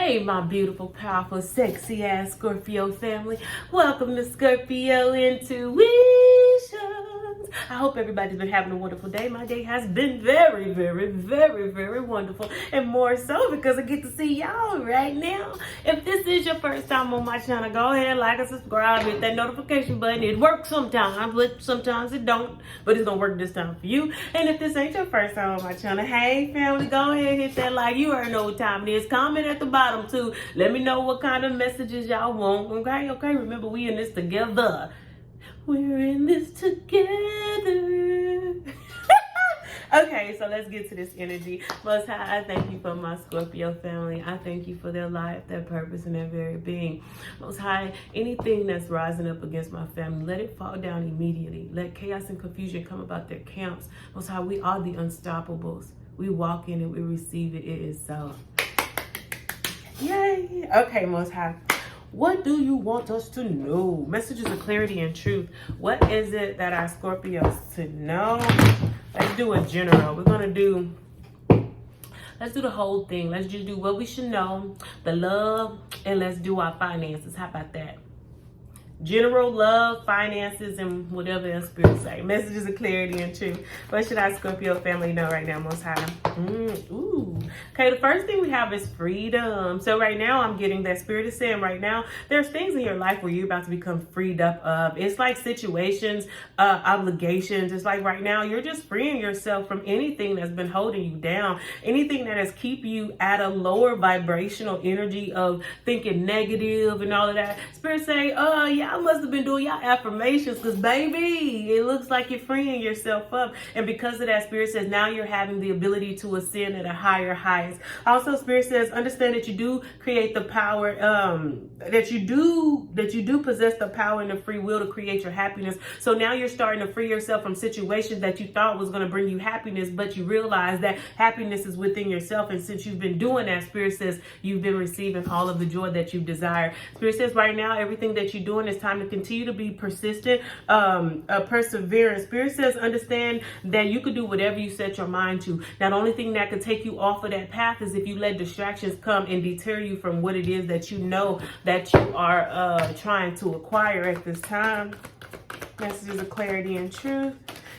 Hey, my beautiful, powerful, sexy ass Scorpio family. Welcome to Scorpio Intuitions. I hope everybody's been having a wonderful day. My day has been very, very, very, very wonderful. And more so because I get to see y'all right now. If this is your first time on my channel, go ahead, like and subscribe, hit that notification button. It works sometimes, but sometimes it don't. But it's gonna work this time for you. And if this ain't your first time on my channel, hey family, go ahead, hit that like. You already know what time it is. Comment at the bottom too. Let me know what kind of messages y'all want. Okay. Remember, we in this together. We're in this together. Okay, so let's get to this energy. Most High, I thank you for my Scorpio family. I thank you for their life, their purpose, and their very being. Most High, anything that's rising up against my family, let it fall down immediately. Let chaos and confusion come about their camps. Most High, we are the unstoppables. We walk in and we receive it. It is so. Yay. Okay, Most High. What do you want us to know? Messages of clarity and truth. What is it that our Scorpios to know? Let's do a general. Let's do the whole thing. Let's just do what we should know, the love, and let's do our finances. How about that? General, love, finances, and whatever else spirit say. Messages of clarity and truth. What should our Scorpio family know right now, Most High? Ooh. Okay, the first thing we have is freedom. So right now, I'm getting that spirit is saying right now, there's things in your life where you're about to become freed up of. It's like situations, obligations. It's like right now, you're just freeing yourself from anything that's been holding you down. Anything that has keep you at a lower vibrational energy of thinking negative and all of that. Spirit say, y'all must have been doing y'all affirmations because, baby, it looks like you're freeing yourself up. And because of that, Spirit says now you're having the ability to ascend at a higher heights. Also, Spirit says understand that you do create the power, that you do possess the power and the free will to create your happiness. So now you're starting to free yourself from situations that you thought was going to bring you happiness, but you realize that happiness is within yourself. And since you've been doing that, Spirit says you've been receiving all of the joy that you desire. Spirit says right now, everything that you're doing is time to continue to be persistent, perseverance. Spirit says understand that you could do whatever you set your mind to. Now, the only thing that could take you off of that path is if you let distractions come and deter you from what it is that you know that you are trying to acquire at this time. Messages of clarity and truth.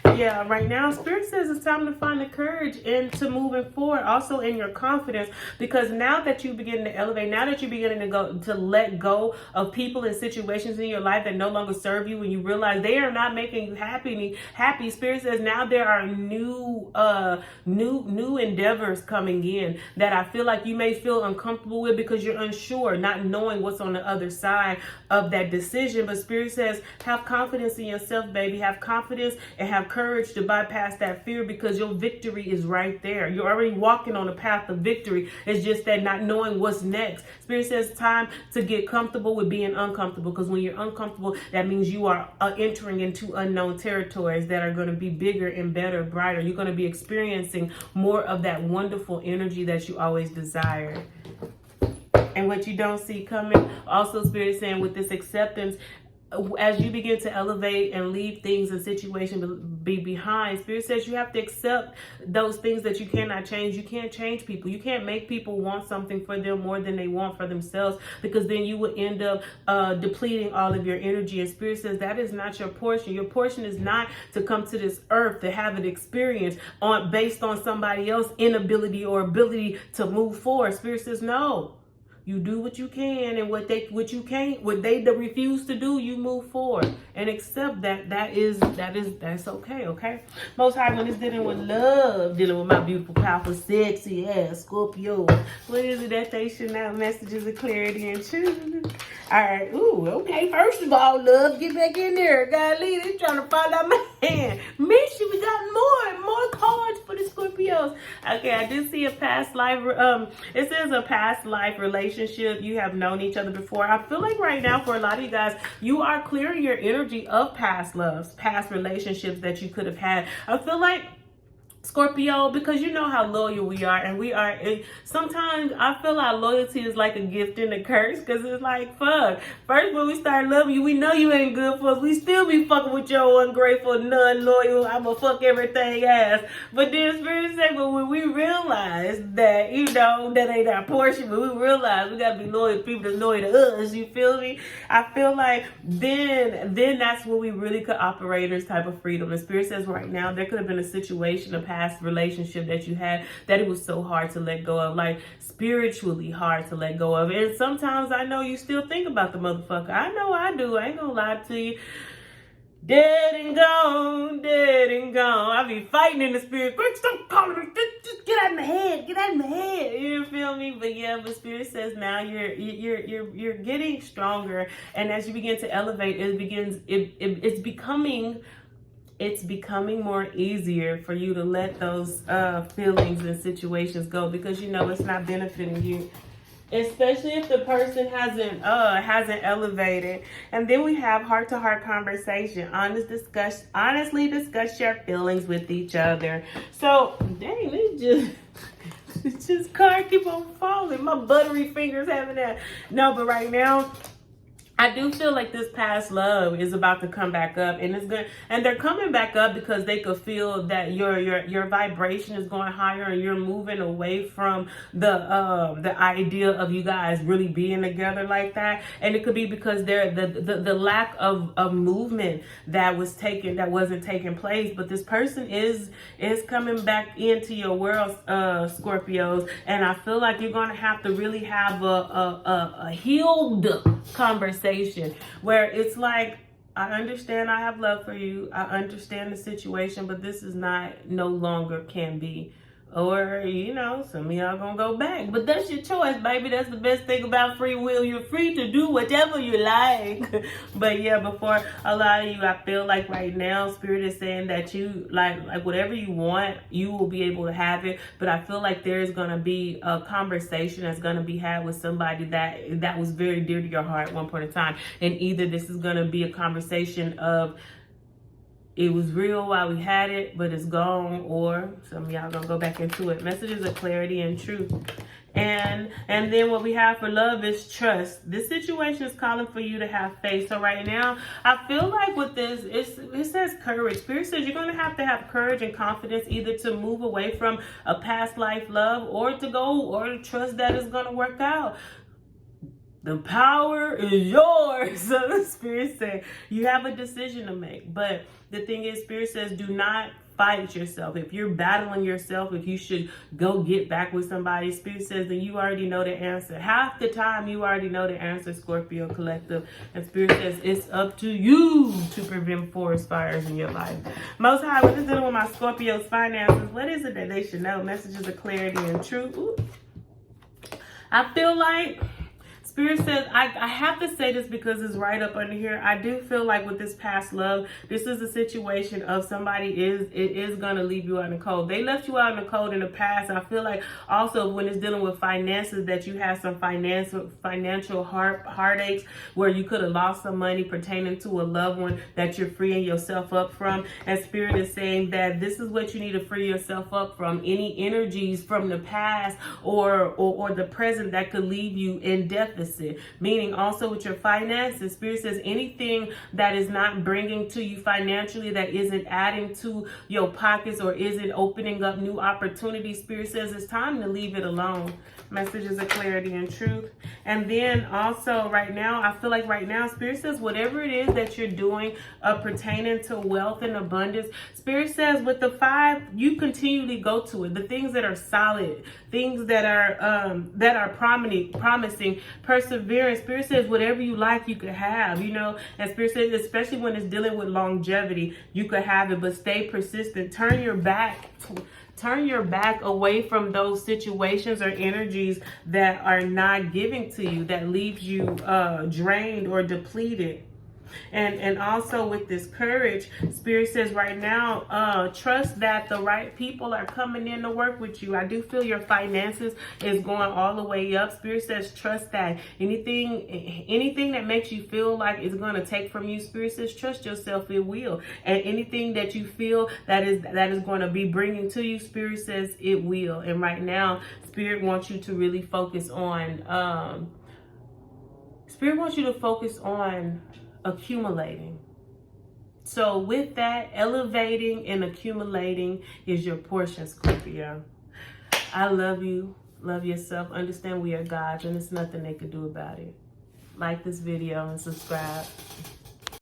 Yeah, right now, Spirit says it's time to find the courage into moving forward, also in your confidence, because now that you begin to elevate, now that you're beginning to let go of people and situations in your life that no longer serve you, and you realize they are not making you happy. Spirit says now there are new endeavors coming in that I feel like you may feel uncomfortable with because you're unsure, not knowing what's on the other side of that decision. But Spirit says have confidence in yourself, baby. Have confidence and have courage to bypass that fear because your victory is right there. You're already walking on the path of victory. It's just that not knowing what's next. Spirit says time to get comfortable with being uncomfortable, because when you're uncomfortable, that means you are entering into unknown territories that are going to be bigger and better, brighter. You're going to be experiencing more of that wonderful energy that you always desired. And what you don't see coming, also Spirit is saying with this acceptance, as you begin to elevate and leave things and situations be behind, Spirit says you have to accept those things that you cannot change. You can't change people. You can't make people want something for them more than they want for themselves, because then you would end up depleting all of your energy. And Spirit says that is not your portion. Your portion is not to come to this earth to have an experience based on somebody else's inability or ability to move forward. Spirit says no. You do what you can, and what they refuse to do, you move forward and accept that. That's okay. Okay. Most High, when it's dealing with love, dealing with my beautiful, powerful, sexy ass Scorpio, what is it that they should know? Messages of clarity and truth. All right. Ooh. Okay. First of all, love, get back in there. God, leave. They trying to find out my hand. Mission. We got more cards for the Scorpios. Okay. I did see a past life. It says a past life relationship. You have known each other before. I feel like right now for a lot of you guys, you are clearing your energy of past loves, past relationships that you could have had. I feel like Scorpio, because you know how loyal we are, and we are. Sometimes I feel our loyalty is like a gift and a curse, because it's like, fuck. First, when we start loving you, we know you ain't good for us. We still be fucking with your ungrateful, non-loyal, I'ma fuck everything ass. But then Spirit said, but when we realize that, you know, that ain't our portion, but we realize we gotta be loyal to people that's loyal to us. You feel me? I feel like then that's when we really could operate in this type of freedom. And Spirit says right now there could have been a situation, a past relationship that you had that it was so hard to let go of, like spiritually hard to let go of. And sometimes I know you still think about the motherfucker. I know I do. I ain't gonna lie to you. Dead and gone, dead and gone. I be fighting in the spirit. Quick, stop calling me. Just get out of my head. Get out of my head. You feel me? But yeah, but Spirit says now you're getting stronger, and as you begin to elevate, it's becoming more easier for you to let those feelings and situations go, because you know it's not benefiting you, especially if the person hasn't elevated. And then we have heart-to-heart conversation, honestly discuss your feelings with each other. So dang, it's just card keep on falling. My buttery fingers having that. No, but right now I do feel like this past love is about to come back up, and it's good. And they're coming back up because they could feel that your vibration is going higher, and you're moving away from the idea of you guys really being together like that. And it could be because the lack of movement that wasn't taking place. But this person is coming back into your world, Scorpios, and I feel like you're going to have to really have a healed conversation where it's like, I understand I have love for you, I understand the situation, but this is no longer can be. Or, you know, some of y'all gonna go back. But that's your choice, baby. That's the best thing about free will. You're free to do whatever you like. But yeah, before a lot of you, I feel like right now, Spirit is saying that you, like whatever you want, you will be able to have it. But I feel like there's gonna be a conversation that's gonna be had with somebody that was very dear to your heart at one point in time. And either this is gonna be a conversation of, it was real while we had it, but it's gone, or some of y'all gonna go back into it. Messages of clarity and truth. And then what we have for love is trust. This situation is calling for you to have faith. So right now, I feel like with this, it says courage. Spirit says you're going to have courage and confidence, either to move away from a past life love, or to trust that it's going to work out. The power is yours. So the Spirit said you have a decision to make. But the thing is, Spirit says do not fight yourself. If you're battling yourself, if you should go get back with somebody, Spirit says that you already know the answer. Half the time you already know the answer, Scorpio Collective. And Spirit says it's up to you to prevent forest fires in your life. Most High, what is dealing with my Scorpio's finances? What is it that they should know? Messages of clarity and truth. Ooh. I feel like Spirit says, I have to say this because it's right up under here. I do feel like with this past love, this is a situation of somebody is going to leave you out in the cold. They left you out in the cold in the past. I feel like also when it's dealing with finances, that you have some financial heartaches where you could have lost some money pertaining to a loved one that you're freeing yourself up from. And Spirit is saying that this is what you need to free yourself up from. Any energies from the past or the present that could leave you in deficit. Meaning also with your finances, Spirit says anything that is not bringing to you financially, that isn't adding to your pockets or isn't opening up new opportunities, Spirit says it's time to leave it alone. Messages of clarity and truth. And then also right now, I feel like right now, Spirit says whatever it is that you're doing pertaining to wealth and abundance, Spirit says with the 5, you continually go to it. The things that are solid, things that are promising, perseverance. Spirit says whatever you like, you could have, you know. And Spirit says, especially when it's dealing with longevity, you could have it, but stay persistent. Turn your back away from those situations or energies that are not giving to you, that leaves you drained or depleted. And also with this courage, Spirit says right now, trust that the right people are coming in to work with you. I do feel your finances is going all the way up. Spirit says trust that. Anything that makes you feel like it's going to take from you, Spirit says trust yourself, it will. And anything that you feel that is going to be bringing to you, Spirit says it will. And right now, Spirit wants you to really focus on Spirit wants you to focus on accumulating. So with that, elevating and accumulating is your portion, Scorpio. I love you. Love yourself. Understand we are God's and there's nothing they could do about it. Like this video and subscribe.